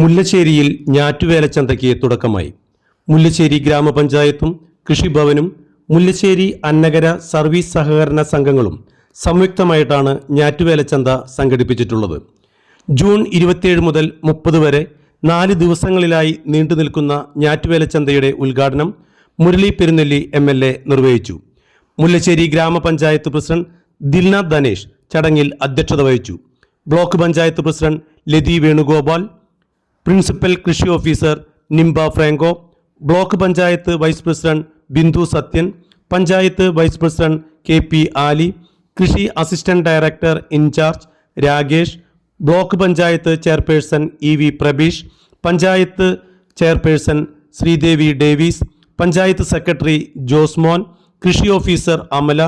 മുല്ലശ്ശേരിയിൽ ഞാറ്റുവേലച്ചന്തയ്ക്ക് തുടക്കമായി. മുല്ലശ്ശേരി ഗ്രാമപഞ്ചായത്തും കൃഷിഭവനും മുല്ലശ്ശേരി അന്നകര സർവീസ് സഹകരണ സംഘങ്ങളും സംയുക്തമായിട്ടാണ് ഞാറ്റുവേലച്ചന്ത സംഘടിപ്പിച്ചിട്ടുള്ളത്. ജൂൺ 27 മുതൽ 30 വരെ 4 ദിവസങ്ങളിലായി നീണ്ടുനിൽക്കുന്ന ഞാറ്റുവേലച്ചന്തയുടെ ഉദ്ഘാടനം മുരളി പെരുന്നെല്ലി MLA നിർവഹിച്ചു. മുല്ലശ്ശേരി ഗ്രാമപഞ്ചായത്ത് പ്രസിഡന്റ് ദിൽനാഥ് ധനേഷ് ചടങ്ങിൽ അധ്യക്ഷത വഹിച്ചു. Block panchayat president Lathi Venugopal, principal കൃഷി officer Nimba Franco, block panchayat vice president Bindu Sathyan, panchayat vice president KP Ali, കൃഷി assistant director incharge Rakesh, block panchayat chairperson EV Prabeesh, panchayat chairperson Sreedevi Davis, panchayat secretary Josmon, കൃഷി ഓഫീസർ അമല,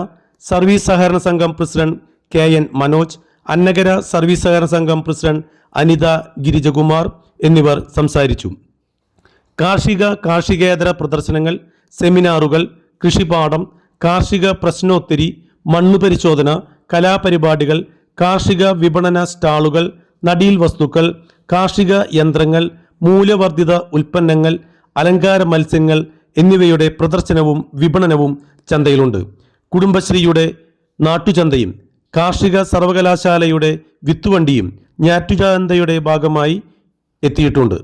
സർവീസ് സഹകരണ സംഘം president KN Manoj, Annakara service സഹകരണ സംഘം പ്രസിഡന്റ് അനിത ഗിരിജകുമാർ എന്നിവർ സംസാരിച്ചു. കാർഷികേതര പ്രദർശനങ്ങൾ, സെമിനാറുകൾ, കൃഷിപാഠം, കാർഷിക പ്രശ്നോത്തരി, മണ്ണു പരിശോധന, കലാപരിപാടികൾ, കാർഷിക വിപണന സ്റ്റാളുകൾ, നടീൽ വസ്തുക്കൾ, കാർഷിക യന്ത്രങ്ങൾ, മൂല്യവർദ്ധിത ഉൽപ്പന്നങ്ങൾ, അലങ്കാര മത്സ്യങ്ങൾ എന്നിവയുടെ പ്രദർശനവും വിപണനവും ചന്തയിലുണ്ട്. കുടുംബശ്രീയുടെ നാട്ടുചന്തയും കാർഷിക സർവകലാശാലയുടെ വിത്തുവണ്ടിയും ഞാറ്റുചന്തയുടെ ഭാഗമായി എത്തിയിട്ടുണ്ട്.